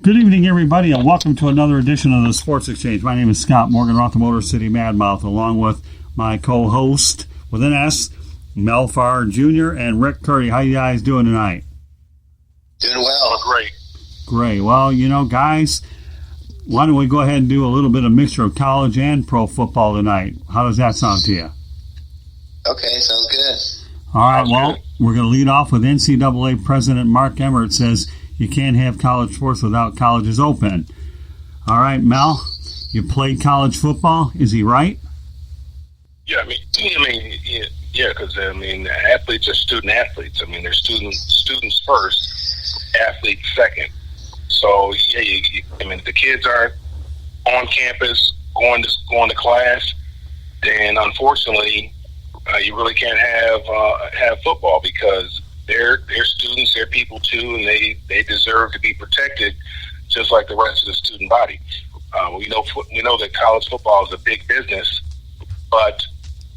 Good evening, everybody, and welcome to another edition of the Sports Exchange. My name is Scott Morgan, Roth Motor City Madmouth, along with my co-host with an S, Mel Farr Jr. and Rick Curti. How you guys doing tonight? Doing well. Great. Great. Well, guys, why don't we go ahead and do a little bit of mixture of college and pro football tonight? How does that sound to you? Okay, sounds good. All right, Sounds good. We're going to lead off with NCAA President Mark Emmert says you can't have college sports without colleges open. All right, Mel, you played college football. Is he right? Yeah, because athletes are student athletes. They're students first, athletes second. So the kids aren't on campus going to class, then unfortunately, you really can't have football because they're students, they're people too, and they deserve to be protected just like the rest of the student body. We know that college football is a big business, but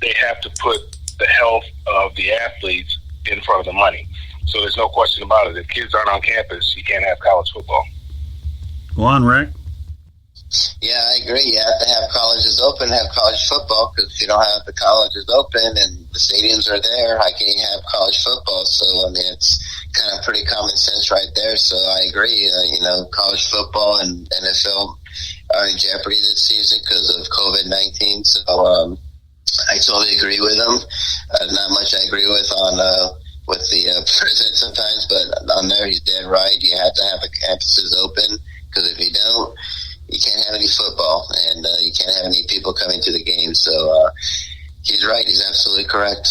they have to put the health of the athletes in front of the money. So there's no question about it. If kids aren't on campus, you can't have college football. Go on, Rick. Yeah, I agree. You have to have colleges open, have college football, because if you don't have the colleges open and the stadiums are there, how can you have college football? So, it's kind of pretty common sense right there. So I agree. College football and NFL are in jeopardy this season because of COVID-19. So I totally agree with them. Not much I agree with with the president sometimes, but on there he's dead right. You have to have the campuses open, because if you don't, you can't have any football, and you can't have any people coming to the game. So he's right. He's absolutely correct.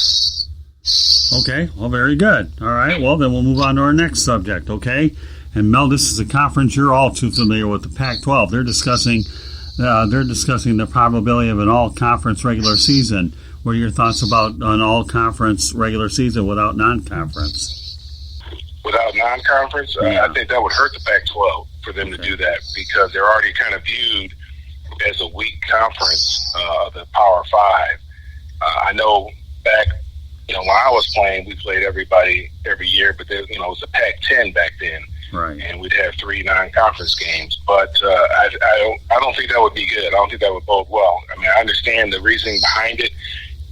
Okay, well, very good. All right, well, then we'll move on to our next subject, okay? And, Mel, this is a conference you're all too familiar with, the Pac-12. They're discussing the probability of an all-conference regular season. What are your thoughts about an all-conference regular season without non-conference? Without non-conference, Yeah. I think that would hurt the Pac-12 for them to do that, because they're already kind of viewed as a weak conference, the Power Five. I know back, when I was playing, we played everybody every year, but there, it was a Pac-10 back then, Right. and we'd have 3 non-conference games. But I don't think that would be good. I don't think that would bode well. I understand the reasoning behind it,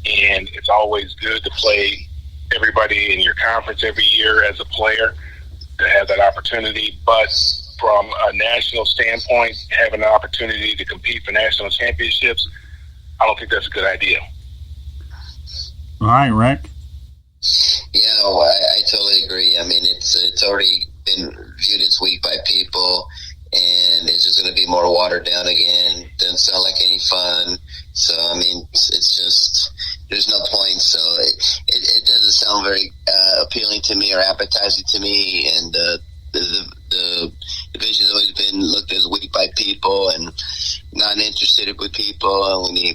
and it's always good to play everybody in your conference every year as a player to have that opportunity, but from a national standpoint, having an opportunity to compete for national championships, I don't think that's a good idea. All right, Rick. Yeah, I totally agree. It's already been viewed as weak by people, and it's just going to be more watered down again. Doesn't sound like any fun. So, it's just, there's no point. So it doesn't sound very appealing to me or appetizing to me. And the division's always been looked as weak by people and not interested with people. And when you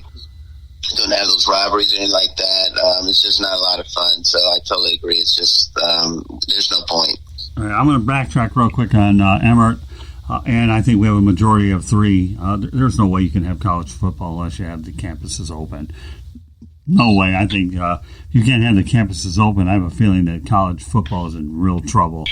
don't have those rivalries or anything like that, it's just not a lot of fun. So I totally agree. It's just, there's no point. All right, I'm going to backtrack real quick on Emmert. And I think we have a majority of 3. There's no way you can have college football unless you have the campuses open. No way. I think you can't have the campuses open. I have a feeling that college football is in real trouble.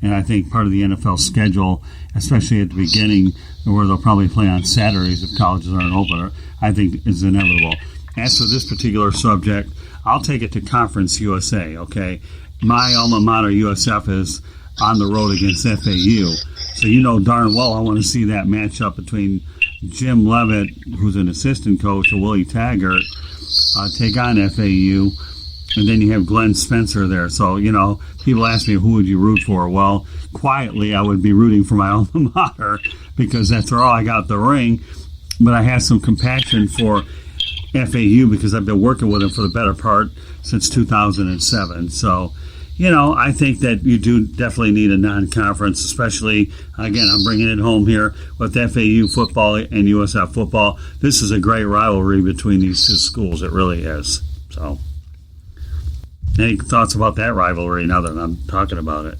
And I think part of the NFL schedule, especially at the beginning, where they'll probably play on Saturdays if colleges aren't open, I think is inevitable. As for this particular subject, I'll take it to Conference USA, okay? My alma mater, USF, is on the road against FAU. So you know darn well I want to see that matchup between Jim Leavitt, who's an assistant coach, and Willie Taggart take on FAU. And then you have Glenn Spencer there. So, people ask me, who would you root for? Well, quietly, I would be rooting for my alma mater because after all, I got the ring. But I have some compassion for FAU because I've been working with them for the better part since 2007. So, I think that you do definitely need a non-conference, especially, again, I'm bringing it home here with FAU football and USF football. This is a great rivalry between these two schools. It really is. So, any thoughts about that rivalry now that I'm talking about it?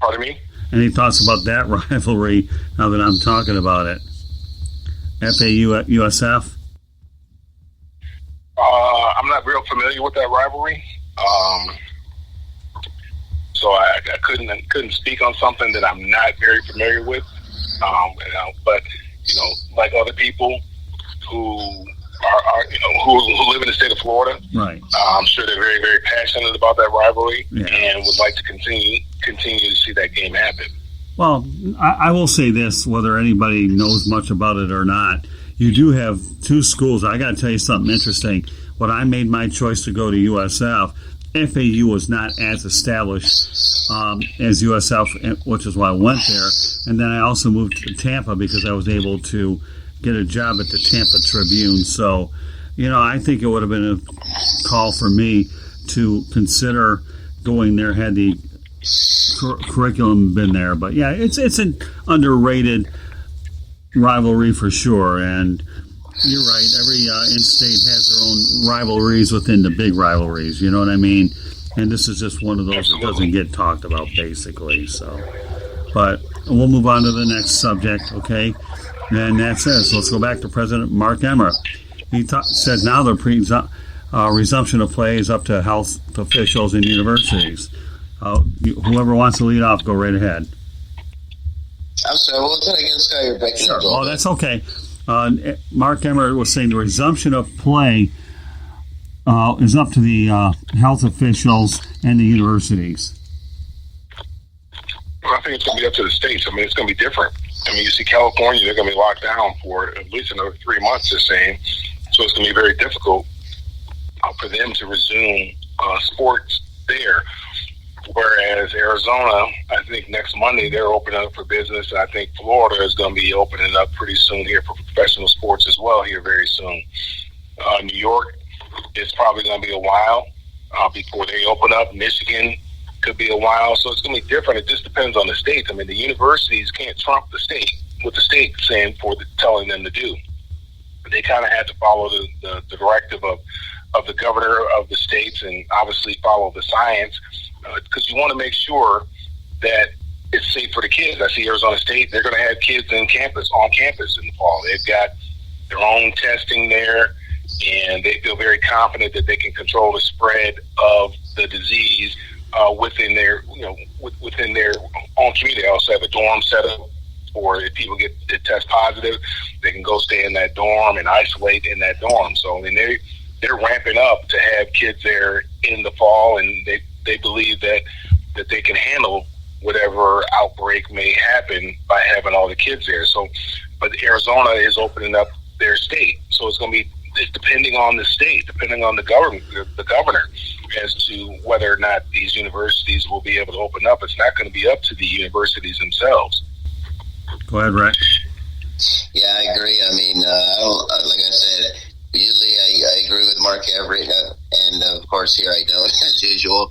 Pardon me? Any thoughts about that rivalry now that I'm talking about it? FAU USF? I'm not real familiar with that rivalry. So I couldn't speak on something that I'm not very familiar with. But like other people who are who live in the state of Florida, right? I'm sure they're very, very passionate about that rivalry, yeah, and would like to continue to see that game happen. Well, I will say this, whether anybody knows much about it or not, you do have two schools. I got to tell you something interesting. When I made my choice to go to USF, FAU was not as established as USF, which is why I went there. And then I also moved to Tampa because I was able to get a job at the Tampa Tribune. So, I think it would have been a call for me to consider going there had the curriculum been there. But yeah, it's an underrated rivalry for sure. And you're right, every in-state has their own rivalries within the big rivalries, you know what I mean? And this is just one of those that doesn't get talked about, basically. So, but we'll move on to the next subject, okay? And that says, let's go back to President Mark Emmert. He said now the resumption of play is up to health officials and universities. Whoever wants to lead off, go right ahead. I'm sorry, what was that again, Scott? You're breaking Sure. up. Oh, that's okay. Mark Emmert was saying the resumption of play is up to the health officials and the universities. Well, I think it's going to be up to the states. I mean, it's going to be different. I mean, you see California, they're going to be locked down for at least another 3 months, they're saying. So it's going to be very difficult for them to resume sports there. Whereas Arizona, I think next Monday they're opening up for business, and I think Florida is going to be opening up pretty soon here for professional sports as well here very soon. New York is probably going to be a while before they open up. Michigan could be a while, so it's going to be different. It just depends on the states. I mean, the universities can't trump the state, what the state is saying telling them to do. They kind of had to follow the directive of the governor of the states and obviously follow the science. Because you want to make sure that it's safe for the kids. I see Arizona State, they're going to have kids on campus in the fall. They've got their own testing there, and they feel very confident that they can control the spread of the disease within their within their own community. They also have a dorm set up for if people get test positive, they can go stay in that dorm and isolate in that dorm. So I mean, they're ramping up to have kids there in the fall, and they believe that they can handle whatever outbreak may happen by having all the kids there. So, but Arizona is opening up their state, so it's going to be depending on the state, depending on the governor, as to whether or not these universities will be able to open up. It's not going to be up to the universities themselves. Go ahead, Rick. Yeah, I agree. I mean, I don't, like I said, usually I agree with Mark Everett, and of course here I don't, as usual.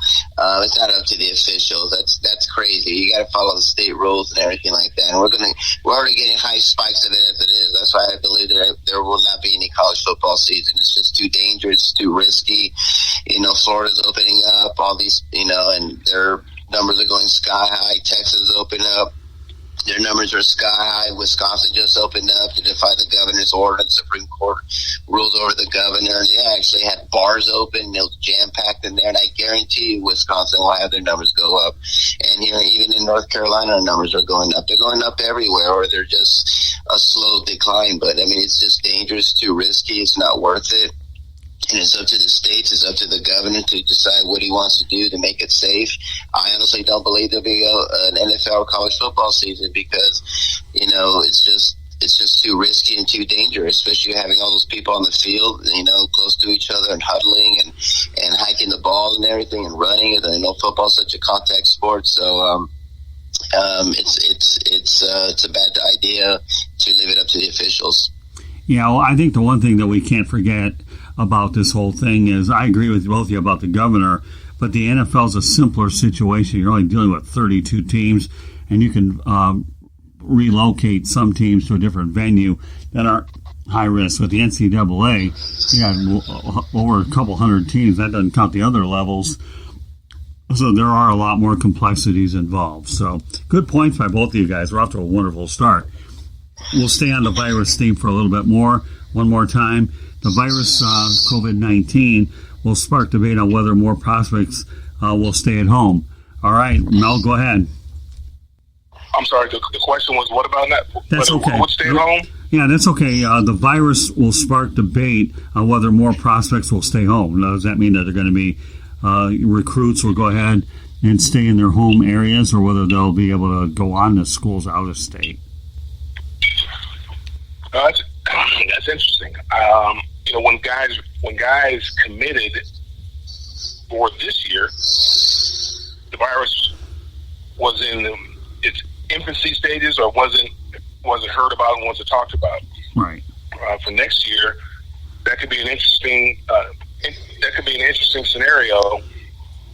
It's not up to the officials. That's crazy. You got to follow the state rules and everything like that. And we're already getting high spikes of it as it is. That's why I believe there will not be any college football season. It's just too dangerous, too risky. Florida's opening up, all these, and their numbers are going sky high. Texas is opening up. Their numbers are sky high. Wisconsin just opened up to defy the governor's order. The Supreme Court ruled over the governor. They actually had bars open. They were jam-packed in there, and I guarantee you Wisconsin will have their numbers go up. And here, even in North Carolina, our numbers are going up. They're going up everywhere, or they're just a slow decline. But, I mean, it's just dangerous, too risky. It's not worth it. And it's up to the states, it's up to the governor to decide what he wants to do to make it safe. I honestly don't believe there'll be an NFL or college football season because, it's just too risky and too dangerous, especially having all those people on the field, close to each other and huddling and hiking the ball and everything and running. And I know football's such a contact sport, so it's a bad idea to leave it up to the officials. Yeah, well, I think the one thing that we can't forget about this whole thing is I agree with both of you about the governor, but the NFL is a simpler situation. You're only dealing with 32 teams, and you can relocate some teams to a different venue that aren't high risk. With the NCAA, you got over a couple hundred teams. That doesn't count the other levels. So there are a lot more complexities involved. So good points by both of you guys. We're off to a wonderful start. We'll stay on the virus theme for a little bit more. One more time. The virus, COVID-19, will spark debate on whether more prospects will stay at home. All right, Mel, go ahead. I'm sorry. The question was, what about that? That's okay. Would stay at home? Yeah, that's okay. The virus will spark debate on whether more prospects will stay home. Now, does that mean that they're going to be recruits will go ahead and stay in their home areas, or whether they'll be able to go on to schools out of state? That's interesting. When guys committed for this year, the virus was in its infancy stages, or wasn't heard about and wasn't talked about. Right. For next year, that could be an interesting scenario,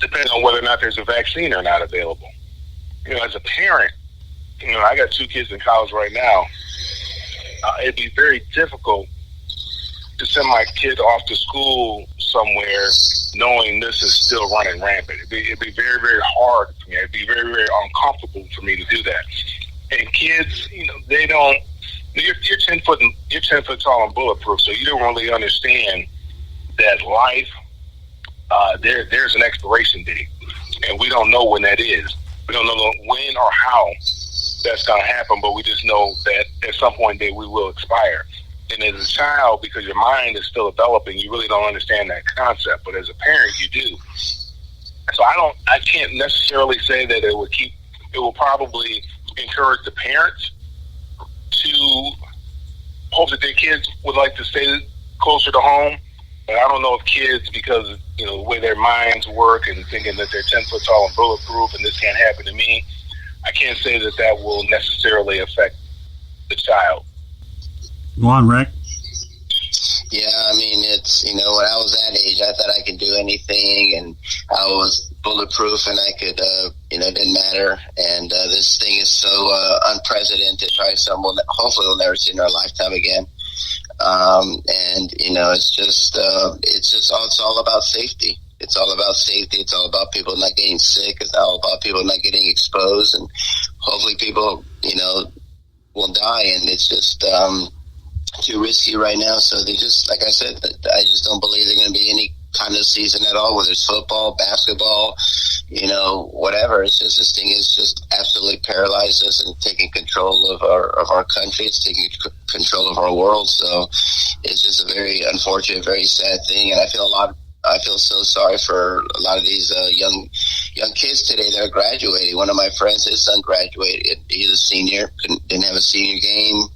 depending on whether or not there's a vaccine or not available. As a parent, I got 2 kids in college right now. It'd be very difficult to send my kid off to school somewhere knowing this is still running rampant. It'd be very, very hard for me. It'd be very, very uncomfortable for me to do that. And kids, they don't. You're 10 foot tall and bulletproof, so you don't really understand that life. There's an expiration date, and we don't know when that is. We don't know when or how that's going to happen, but we just know that at some point we will expire. And as a child, because your mind is still developing, you really don't understand that concept. But as a parent, you do. So I can't necessarily say that it will probably encourage the parents to hope that their kids would like to stay closer to home. But I don't know if kids, because the way their minds work and thinking that they're 10 foot tall and bulletproof and this can't happen to me, I can't say that will necessarily affect the child. Go on, Rick. Yeah, it's, when I was that age, I thought I could do anything, and I was bulletproof, and I could, it didn't matter. And this thing is so unprecedented, probably someone that hopefully we'll never see in our lifetime again. It's all about safety. It's all about safety. It's all about people not getting sick. It's all about people not getting exposed, and hopefully people, will die. And it's just too risky right now. So they just, like I said, I just don't believe there's going to be any kind of season at all, whether it's football, basketball, whatever. It's just, this thing is just absolutely paralyzed us and taking control of our country. It's taking control of our world. So it's just a very unfortunate, very sad thing. And I feel so sorry for a lot of these young kids today that are graduating. One of my friends, his son graduated. He's a senior, didn't have a senior game,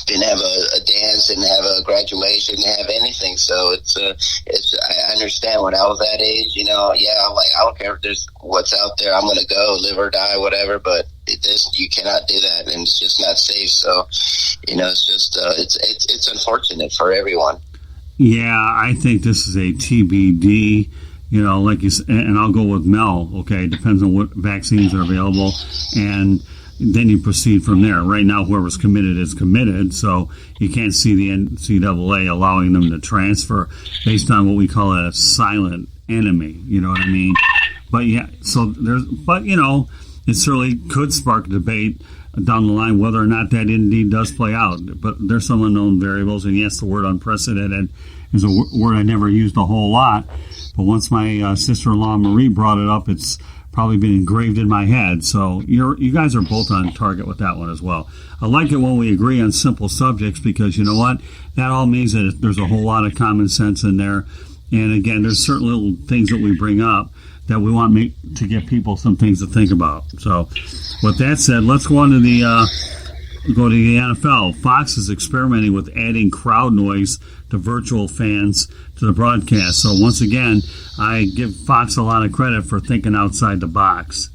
didn't have a dance, didn't have a graduation, didn't have anything. So I understand when I was that age, I don't care if there's what's out there. I'm going to go, live or die, whatever. But you cannot do that, and it's just not safe. So, it's just it's unfortunate for everyone. Yeah, I think this is a TBD. Like you said, and I'll go with Mel. Okay, depends on what vaccines are available, and then you proceed from there. Right now, whoever's committed is committed, so you can't see the NCAA allowing them to transfer based on what we call a silent enemy. You know what I mean? But yeah, so it certainly could spark debate down the line whether or not that indeed does play out. But there's some unknown variables, and yes, the word unprecedented is a word I never used a whole lot. But once my sister-in-law Marie brought it up, it's probably been engraved in my head. So you guys are both on target with that one as well. I like it when we agree on simple subjects, because you know what? That all means that there's a whole lot of common sense in there. And again, there's certain little things that we bring up that we want to give people some things to think about. So with that said, let's go on to the NFL. Fox is experimenting with adding crowd noise to virtual fans to the broadcast. So once again, I give Fox a lot of credit for thinking outside the box.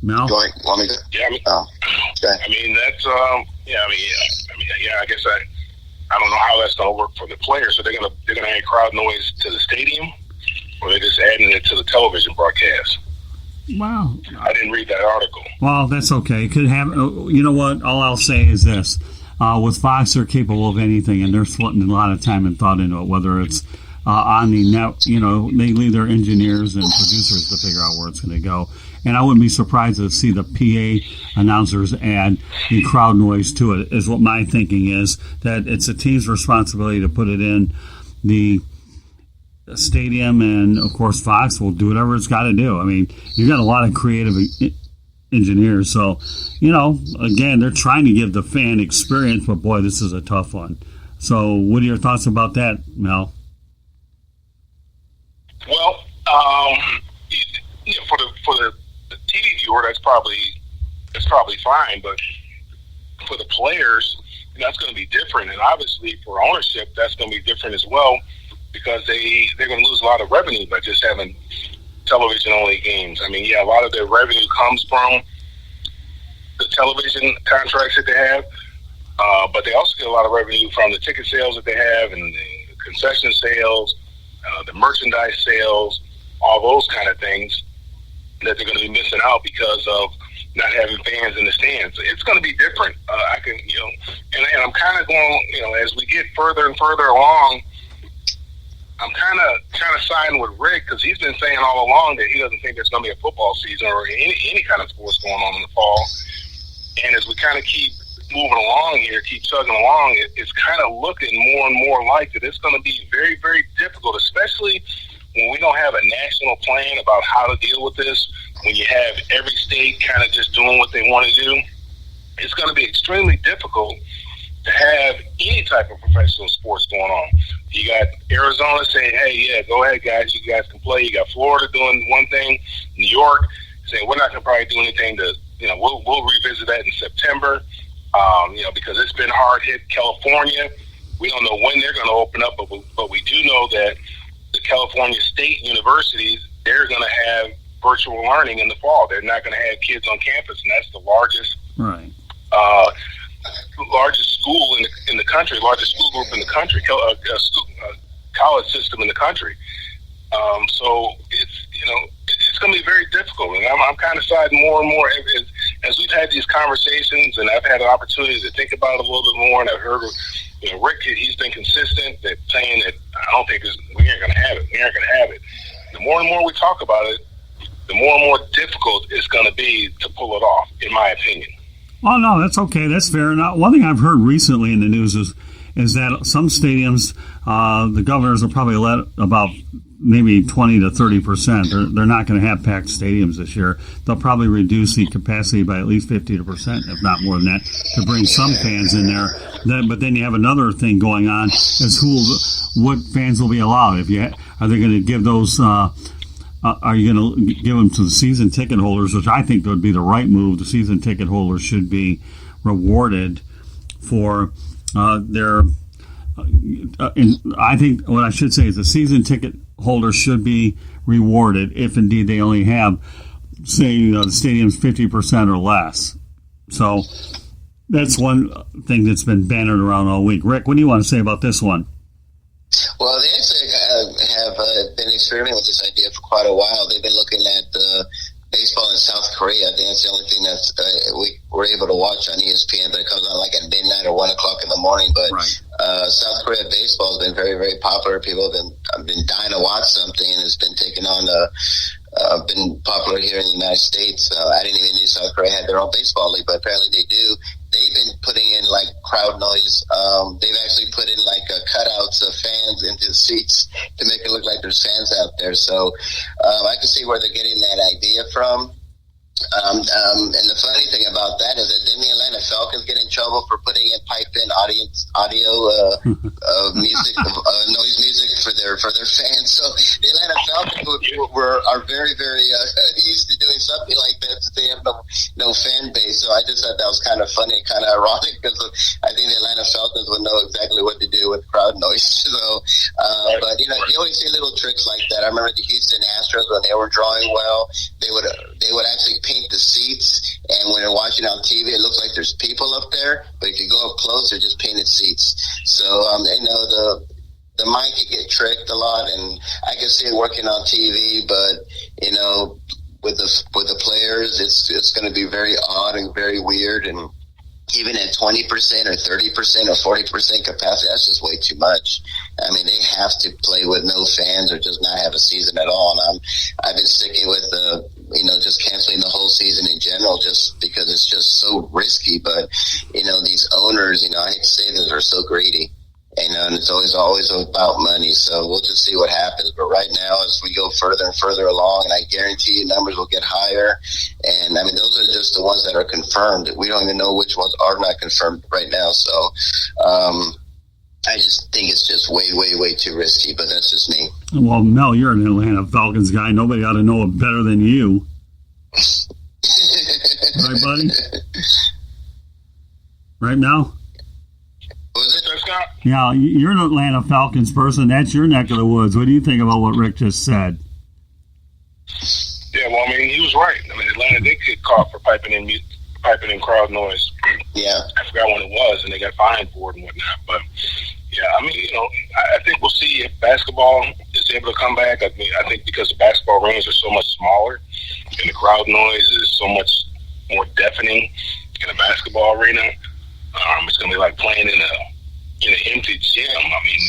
Mel? Want me to? Yeah, okay. That's I guess I don't know how that's going to work for the players. So they're going to add crowd noise to the stadium, or they're just adding it to the television broadcast. Wow. I didn't read that article. Well, that's okay. It could have. You know what? All I'll say is this: with Fox, they're capable of anything, and they're putting a lot of time and thought into it. Whether it's on the net, they leave their engineers and producers to figure out where it's going to go. And I wouldn't be surprised to see the PA announcers add the crowd noise to it. Is what my thinking is, that it's a team's responsibility to put it in the Stadium and, of course, Fox will do whatever it's got to do. I mean, you've got a lot of creative engineers. So, again, they're trying to give the fan experience, but, boy, this is a tough one. So what are your thoughts about that, Mel? Well, for the TV viewer, that's probably fine, but for the players, that's going to be different. And obviously for ownership, that's going to be different as well, because they're going to lose a lot of revenue by just having television-only games. I mean, a lot of their revenue comes from the television contracts that they have, but they also get a lot of revenue from the ticket sales that they have and the concession sales, the merchandise sales, all those kind of things that they're going to be missing out because of not having fans in the stands. It's going to be different. And I'm kind of going, as we get further and further along, I'm kind of siding with Rick, because he's been saying all along that he doesn't think there's going to be a football season or any kind of sports going on in the fall. And as we kind of keep moving along here, keep chugging along, it's kind of looking more and more like that it's going to be very, very difficult, especially when we don't have a national plan about how to deal with this, when you have every state kind of just doing what they want to do. It's going to be extremely difficult to have any type of professional sports going on. You got Arizona saying, hey, go ahead, guys, you guys can play. You got Florida doing one thing, New York saying we're not going to probably do anything to, we'll revisit that in September, because it's been hard hit. California, we don't know when they're going to open up, but we do know that the California state universities, they're going to have virtual learning in the fall. They're not going to have kids on campus, and that's the largest largest school in the country, largest school group in the country, college system in the country. So it's going to be very difficult, and I'm kind of siding more and more as we've had these conversations, and I've had an opportunity to think about it a little bit more, and I've heard Rick, he's been consistent that saying that I don't think we ain't going to have it. We aren't going to have it. The more and more we talk about it, the more and more difficult it's going to be to pull it off, in my opinion. Well, no, that's okay. That's fair. Now, one thing I've heard recently in the news is that some stadiums, the governors will probably let about maybe 20 to 30%. They're not going to have packed stadiums this year. They'll probably reduce the capacity by at least 50%, if not more than that, to bring some fans in there. But then you have another thing going on is what fans will be allowed. Are they going to give those? Are you going to give them to the season ticket holders, which I think would be the right move? The season ticket holders should be rewarded for their. I think what I should say is the season ticket holders should be rewarded if indeed they only have, say, the stadium's 50% or less. So that's one thing that's been bannered around all week. Rick, what do you want to say about this one? Well, they actually have been experimenting with this idea for quite a while. They've been looking at baseball in South Korea. I think that's the only thing that we were able to watch on ESPN, but it comes on like at midnight or 1 o'clock in the morning. But South Korea baseball has been very, very popular. People have been dying to watch something, and it's been taken on been popular here in the United States. I didn't even know South Korea had their own baseball league, but apparently they do. They've been putting in like crowd noise. They've actually put in like cutouts of fans into the seats to make it look like there's fans out there. So I can see where they're getting that idea from. And the funny thing about that is that didn't the Atlanta Falcons get in trouble for putting in piped-in audio music, noise music for their fans? So the Atlanta Falcons are very, very used to doing something like that, so they have no fan base. So I just thought that was kind of funny, kind of ironic, because I think the Atlanta Falcons would know exactly what to do with crowd noise. So, but you always see little tricks like that. I remember the Houston Astros, when they were drawing well, they would actually paint the seats, and when you're watching on TV, it looks like there's people up there, but if you go up close, they're just painted seats. So the mind can get tricked a lot, and I can see it working on TV, but with the players, it's going to be very odd and very weird, and even at 20% or 30% or 40% capacity, that's just way too much. I mean, they have to play with no fans or just not have a season at all. And I've been sticking with just canceling the whole season in general, just because it's just so risky. But these owners, I hate to say this, are so greedy. And it's always about money. So we'll just see what happens. But right now, as we go further and further along, and I guarantee you numbers will get higher. And I mean, those are just the ones that are confirmed. We don't even know which ones are not confirmed right now. So I just think it's just way, way, way too risky. But that's just me. Well, Mel, you're an Atlanta Falcons guy. Nobody ought to know it better than you. Right, buddy? Right, Mel? Was it, Scott? Yeah, you're an Atlanta Falcons person. That's your neck of the woods. What do you think about what Rick just said? Yeah, well, I mean, he was right. I mean, Atlanta did get caught for piping in crowd noise. Yeah. I forgot when it was, and they got fined for it and whatnot. But, yeah, I mean, I think we'll see if basketball is able to come back. I think because the basketball rings are so much smaller and the crowd noise is so much more deafening in a basketball arena, it's going to be like playing in an empty gym. I mean,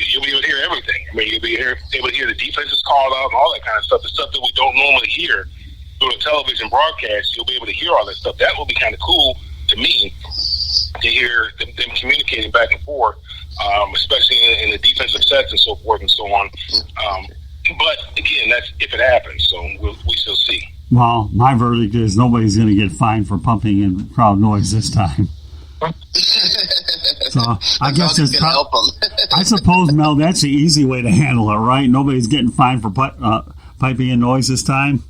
you'll be able to hear everything. I mean, you'll be able to hear the defenses called out and all that kind of stuff, the stuff that we don't normally hear through a television broadcast. You'll be able to hear all that stuff. That will be kind of cool to me to hear them communicating back and forth, especially in the defensive sets and so forth and so on. But, again, that's if it happens, so we shall see. Well, my verdict is nobody's going to get fined for pumping in crowd noise this time. So I guess it's help them. I suppose, Mel, that's the easy way to handle it, right? Nobody's getting fined for piping in noise this time?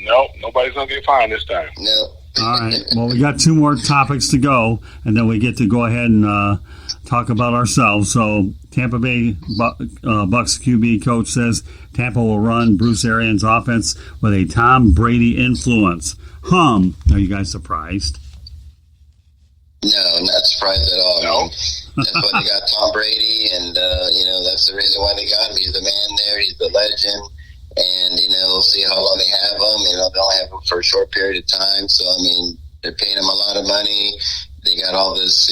No, nobody's going to get fined this time. No. All right. Well, we got two more topics to go, and then we get to go ahead and talk about ourselves. So Tampa Bay Bucs QB coach says Tampa will run Bruce Arians' offense with a Tom Brady influence. Are you guys surprised? No, not surprised at all. No. I mean, that's why they got Tom Brady, and, that's the reason why they got him. He's the man there. He's the legend. And, we'll see how long they have him. They'll only have him for a short period of time. So, I mean, they're paying him a lot of money. They got all this,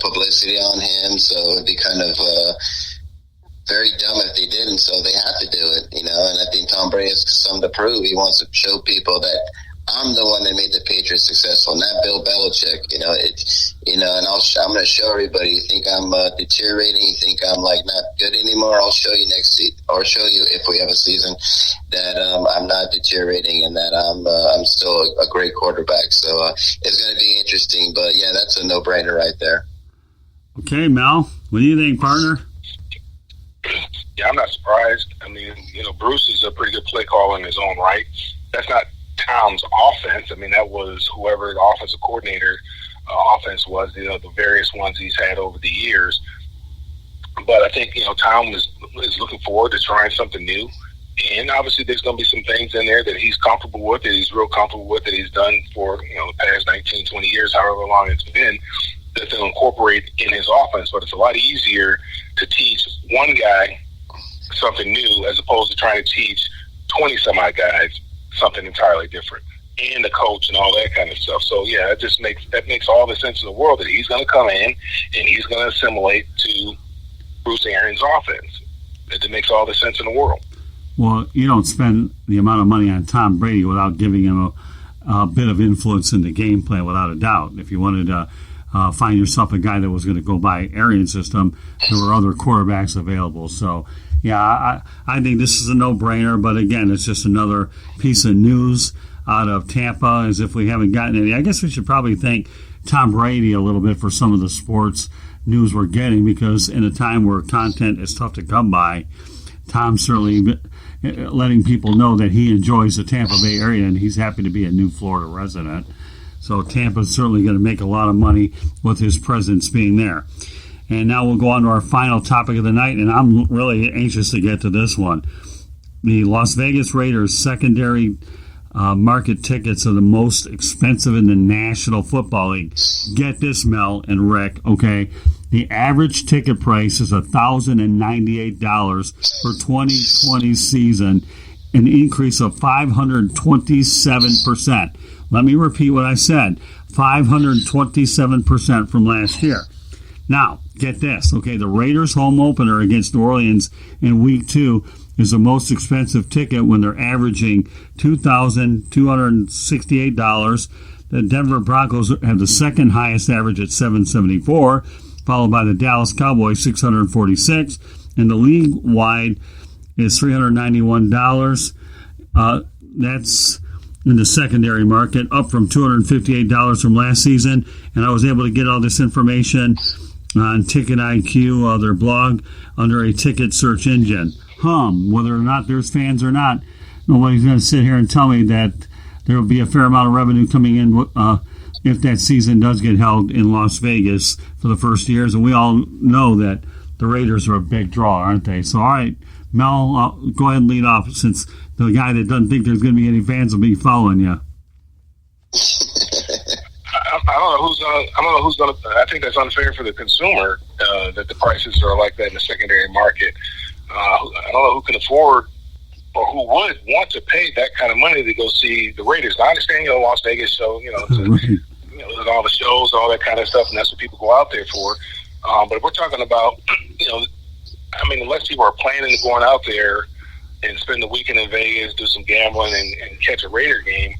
publicity on him. So it'd be kind of very dumb if they didn't. So they have to do it, And I think Tom Brady has something to prove. He wants to show people that I'm the one that made the Patriots successful, not Bill Belichick. And I'm going to show everybody. You think I'm deteriorating? You think I'm not good anymore? I'll show you next season, or show you if we have a season that I'm not deteriorating and that I'm still a great quarterback. So it's going to be interesting. But yeah, that's a no-brainer right there. Okay, Mel, what do you think, partner? Yeah, I'm not surprised. I mean, Bruce is a pretty good play caller in his own right. That's not Tom's offense. I mean, that was whoever the offensive coordinator offense was, the various ones he's had over the years. But I think, Tom is looking forward to trying something new. And obviously there's going to be some things in there that he's comfortable with, that he's real comfortable with, that he's done for, the past 19, 20 years, however long it's been, that they'll incorporate in his offense. But it's a lot easier to teach one guy something new as opposed to trying to teach 20-some-odd guys something entirely different, and the coach and all that kind of stuff. So yeah, that makes all the sense in the world that he's going to come in and he's going to assimilate to Bruce Arians' offense. It makes all the sense in the world. Well, you don't spend the amount of money on Tom Brady without giving him a bit of influence in the game plan, without a doubt. If you wanted to find yourself a guy that was going to go by Arians' system, there were other quarterbacks available. So yeah, I think this is a no-brainer, but again, it's just another piece of news out of Tampa, as if we haven't gotten any. I guess we should probably thank Tom Brady a little bit for some of the sports news we're getting, because in a time where content is tough to come by, Tom's certainly letting people know that he enjoys the Tampa Bay area and he's happy to be a new Florida resident. So Tampa's certainly going to make a lot of money with his presence being there. And now we'll go on to our final topic of the night, and I'm really anxious to get to this one. The Las Vegas Raiders secondary market tickets are the most expensive in the National Football League. Get this, Mel and Rick, okay? The average ticket price is $1,098 for 2020 season, an increase of 527%. Let me repeat what I said, 527% from last year. Now, get this, okay, the Raiders' home opener against New Orleans in Week 2 is the most expensive ticket when they're averaging $2,268. The Denver Broncos have the second highest average at $774. followed by the Dallas Cowboys, $646, and the league-wide is $391. That's in the secondary market, up from $258 from last season. And I was able to get all this information on Ticket IQ, their blog, under a ticket search engine. Whether or not there's fans or not, nobody's going to sit here and tell me that there will be a fair amount of revenue coming in if that season does get held in Las Vegas for the first years. And we all know that the Raiders are a big draw, aren't they? So, all right, Mel, go ahead and lead off, since the guy that doesn't think there's going to be any fans will be following you. I don't know who's going to. I think that's unfair for the consumer that the prices are like that in the secondary market. I don't know who can afford or who would want to pay that kind of money to go see the Raiders. I understand, Las Vegas, so there's all the shows, all that kind of stuff, and that's what people go out there for. But if we're talking about, unless people are planning on going out there and spend the weekend in Vegas, do some gambling, and catch a Raider game,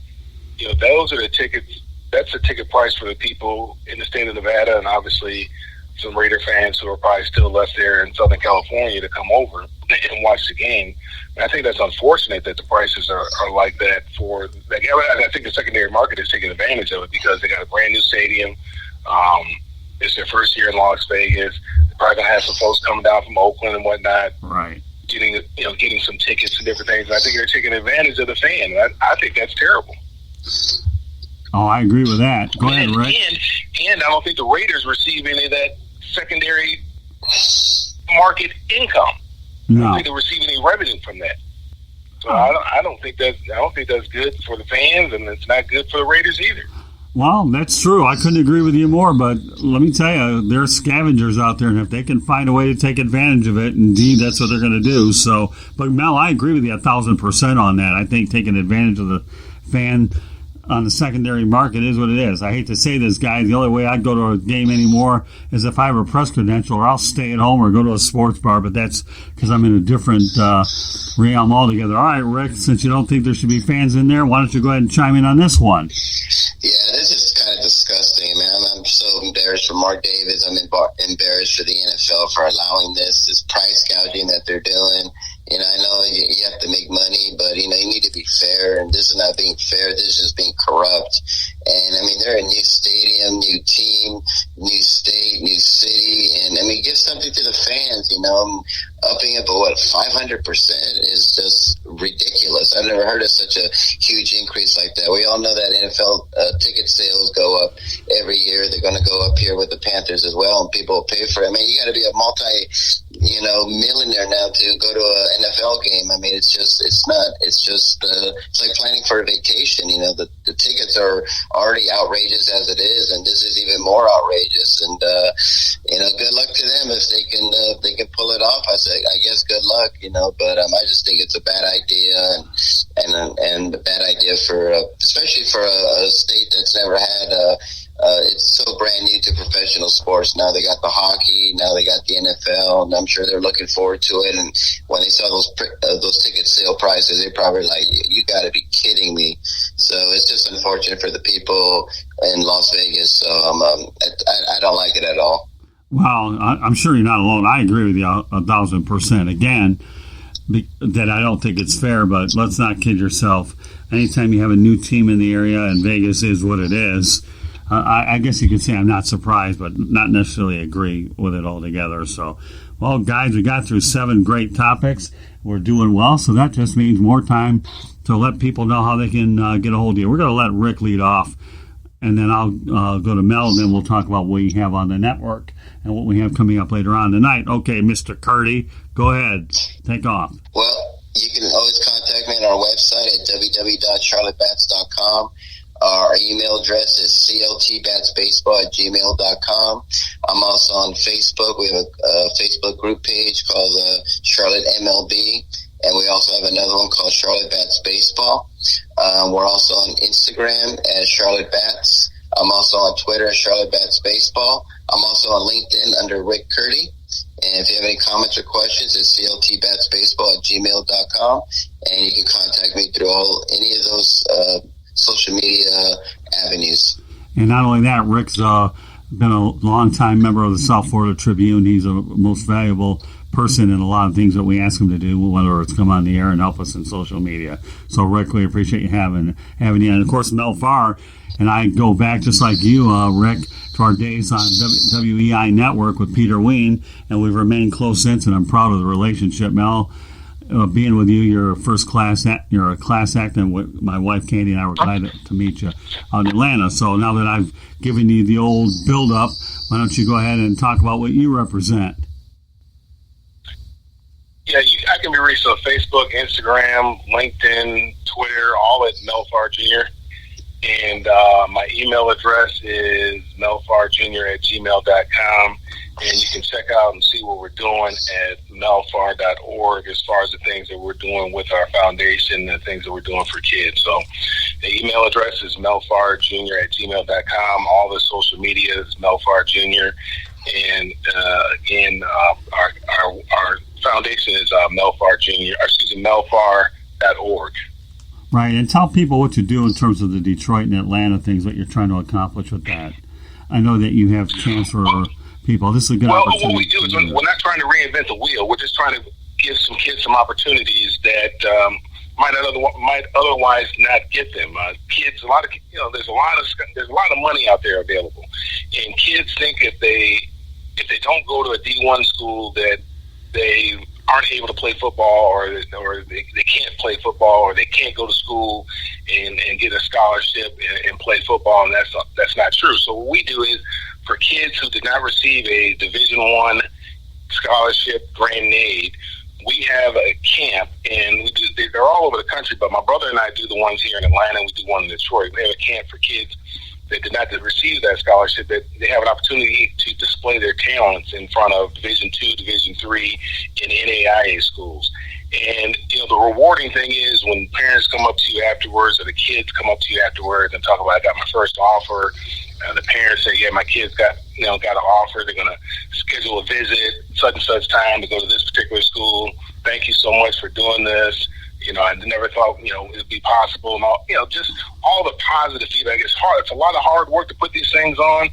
those are the tickets. That's the ticket price for the people in the state of Nevada, and obviously some Raider fans who are probably still left there in Southern California to come over and watch the game. And I think that's unfortunate that the prices are like that for that. I think the secondary market is taking advantage of it because they got a brand new stadium. It's their first year in Las Vegas. They're probably gonna have some folks coming down from Oakland and whatnot, right? Getting some tickets and different things. And I think they're taking advantage of the fan. And I think that's terrible. Oh, I agree with that. Go ahead, Rick. And I don't think the Raiders receive any of that secondary market income. No. I don't think they receive any revenue from that. So I don't think that's good for the fans, and it's not good for the Raiders either. Well, that's true. I couldn't agree with you more, but let me tell you, there's scavengers out there, and if they can find a way to take advantage of it, indeed, that's what they're going to do. So, but Mel, I agree with you 1,000% on that. I think taking advantage of the fan on the secondary market is what it is. I hate to say this, guys. The only way I'd go to a game anymore is if I have a press credential, or I'll stay at home or go to a sports bar, but that's because I'm in a different realm altogether. All right, Rick, since you don't think there should be fans in there, why don't you go ahead and chime in on this one? Yeah, this is kind of disgusting, man. I'm so embarrassed for Mark Davis. I'm embarrassed for the NFL for allowing this price gouging that they're doing. I know you have to make money, but, you need to be fair, and this is not being fair. This is just being corrupt. And, they're a new stadium, new team, new state, new city, and, give something to the fans, upping it, but 500% is just ridiculous. I've never heard of such a huge increase like that. We all know that NFL ticket sales go up every year. They're going to go up here with the Panthers as well, and people will pay for it. You got to be a millionaire now to go to an NFL game. It's like planning for a vacation. The tickets are already outrageous as it is, and this is even more outrageous. And good luck to them if they can pull it off. I guess good luck. But I just think it's a bad idea, and a bad idea for especially for a state that's never had it's so brand new to professional sports. Now they got the hockey, now they got the NFL, and I'm sure they're looking forward to it. And when they saw those ticket sale prices, they're probably like, "You got to be kidding me!" So it's just unfortunate for the people in Las Vegas. So I don't like it at all. Well, I'm sure you're not alone. I agree with you 1,000%. Again, that I don't think it's fair, but let's not kid yourself. Anytime you have a new team in the area, and Vegas is what it is, I guess you could say I'm not surprised, but not necessarily agree with it altogether. So, well, guys, we got through 7 great topics. We're doing well, so that just means more time to let people know how they can get a hold of you. We're going to let Rick lead off, and then I'll go to Mel, and then we'll talk about what we have on the network and what we have coming up later on tonight. Okay, Mr. Curti, go ahead. Take off. Well, you can always contact me on our website at www.charlottebats.com. Our email address is cltbatsbaseball@gmail.com. I'm also on Facebook. We have a Facebook group page called Charlotte MLB, and we also have another one called Charlotte Bats Baseball. We're also on Instagram as Charlotte Bats. I'm also on Twitter as Charlotte Bats Baseball. I'm also on LinkedIn under Rick Curti. And if you have any comments or questions, it's cltbatsbaseball@gmail.com, and you can contact me through any of those social media avenues. And not only that, Rick's been a longtime member of the South Florida Tribune. He's a most valuable person in a lot of things that we ask him to do, whether it's come on the air and help us in social media. So, Rick, we appreciate you having you. And, of course, Mel Farr and I go back, just like you, Rick, to our days on WEI Network with Peter Ween, and we've remained close since, and I'm proud of the relationship. Mel, being with you, you're a class act, and with my wife, Candy, and I were glad to meet you out in Atlanta. So now that I've given you the old build-up, why don't you go ahead and talk about what you represent? Yeah, I can be reached on Facebook, Instagram, LinkedIn, Twitter, all at Mel Farr Jr. And my email address is melfarjr@gmail.com. And you can check out and see what we're doing at melfar.org as far as the things that we're doing with our foundation and the things that we're doing for kids. So the email address is melfarjr@gmail.com. All the social media is Melfar Jr. And again, our foundation is melfar.org. Right, and tell people what you do in terms of the Detroit and Atlanta things, what you're trying to accomplish with that. I know that you have chance for people. This is a good opportunity. Well, what we do is we're not trying to reinvent the wheel. We're just trying to give some kids some opportunities that might otherwise not get them. Kids, there's a lot of money out there available, and kids think if they don't go to a D1 school that they aren't able to play football, or they can't play football, or they can't go to school and get a scholarship and play football, and that's not true. So what we do is, for kids who did not receive a Division I scholarship grant and aid, we have a camp, and they're all over the country, but my brother and I do the ones here in Atlanta, and we do one in Detroit. We have a camp for kids that did not receive that scholarship, that they have an opportunity to display their talents in front of Division II, Division III, and NAIA schools. And, the rewarding thing is when parents come up to you afterwards, or the kids come up to you afterwards and talk about, I got my first offer. The parents say, yeah, my kids got an offer. They're going to schedule a visit such and such time to go to this particular school. Thank you so much for doing this. I never thought, it'd be possible, and all, just all the positive feedback. It's hard. It's a lot of hard work to put these things on,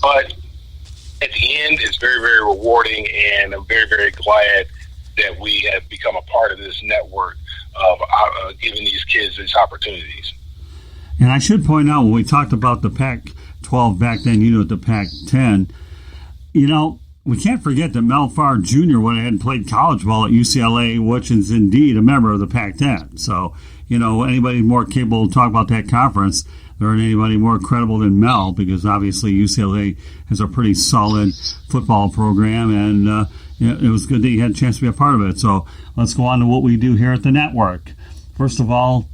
but at the end, it's very, very rewarding, and I'm very, very glad that we have become a part of this network of giving these kids these opportunities. And I should point out, when we talked about the Pac-12 back then, the Pac-10, we can't forget that Mel Farr Jr. went ahead and played college ball at UCLA, which is indeed a member of the Pac-10. So, anybody more capable to talk about that conference, there ain't anybody more credible than Mel, because obviously UCLA has a pretty solid football program, and it was good that you had a chance to be a part of it. So let's go on to what we do here at the network. First of all,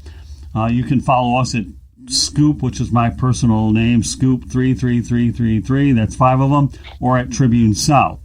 you can follow us at Scoop, which is my personal name, Scoop 33333. That's 5 of them, or at Tribune South.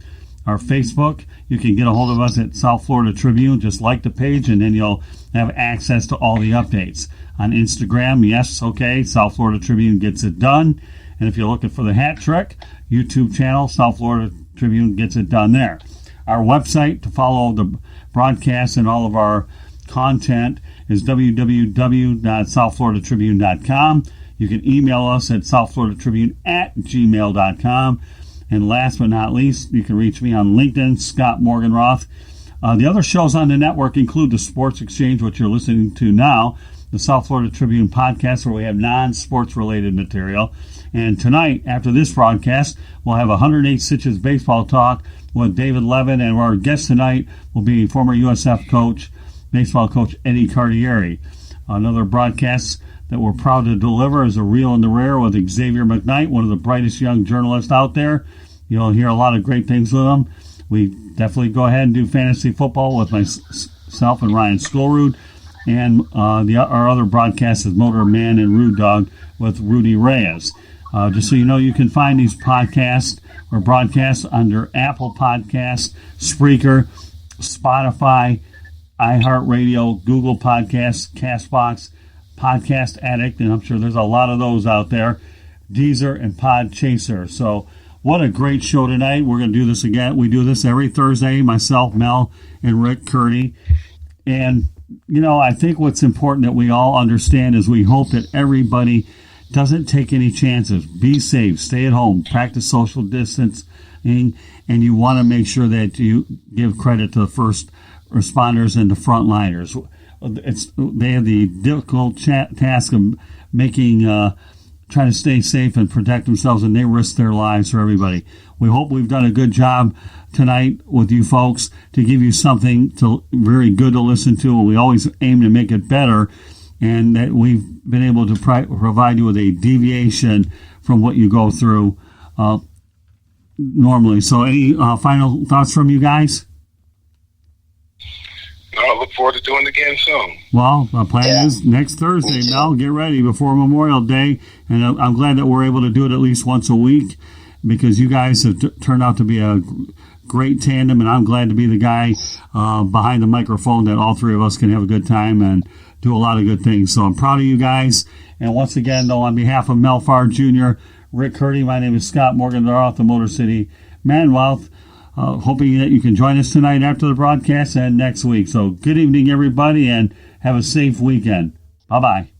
Our Facebook, you can get a hold of us at South Florida Tribune. Just like the page, and then you'll have access to all the updates. On Instagram, yes, okay, South Florida Tribune gets it done. And if you're looking for the hat trick, YouTube channel, South Florida Tribune gets it done there. Our website to follow the broadcast and all of our content is www.southfloridatribune.com. You can email us at southfloridatribune@gmail.com. And last but not least, you can reach me on LinkedIn, Scott Morganroth. The other shows on the network include the Sports Exchange, which you're listening to now, the South Florida Tribune podcast, where we have non-sports related material. And tonight, after this broadcast, we'll have 108 Stitches baseball talk with David Levin, and our guest tonight will be former USF coach, baseball coach Eddie Cartieri. Another broadcast that we're proud to deliver is A Reel in the Rare with Xavier McKnight, one of the brightest young journalists out there. You'll hear a lot of great things with him. We definitely go ahead and do fantasy football with myself and Ryan Skolrud. And our other broadcast is Motor Man and Rude Dog with Rudy Reyes. Just so you know, you can find these podcasts or broadcasts under Apple Podcasts, Spreaker, Spotify, iHeartRadio, Google Podcasts, CastBox, Podcast Addict, and I'm sure there's a lot of those out there, Deezer and Podchaser. So what a great show tonight. We're going to do this again. We do this every Thursday, myself, Mel, and Rick Curti. And, I think what's important that we all understand is we hope that everybody doesn't take any chances. Be safe. Stay at home. Practice social distancing. And you want to make sure that you give credit to the first responders and the frontliners. They have the difficult task of trying to stay safe and protect themselves, and they risk their lives for everybody. We hope we've done a good job tonight with you folks to give you something very good to listen to. We always aim to make it better, and that we've been able to provide you with a deviation from what you go through normally. So any final thoughts from you guys? I look forward to doing it again soon. Well, my plan is next Thursday, Mel. Get ready before Memorial Day. And I'm glad that we're able to do it at least once a week, because you guys have turned out to be a great tandem. And I'm glad to be the guy behind the microphone that all three of us can have a good time and do a lot of good things. So I'm proud of you guys. And once again, though, on behalf of Mel Farr Jr., Rick Curti, my name is Scott Morgan. They're off the Motor City Manwealth. Hoping that you can join us tonight after the broadcast and next week. So good evening, everybody, and have a safe weekend. Bye-bye.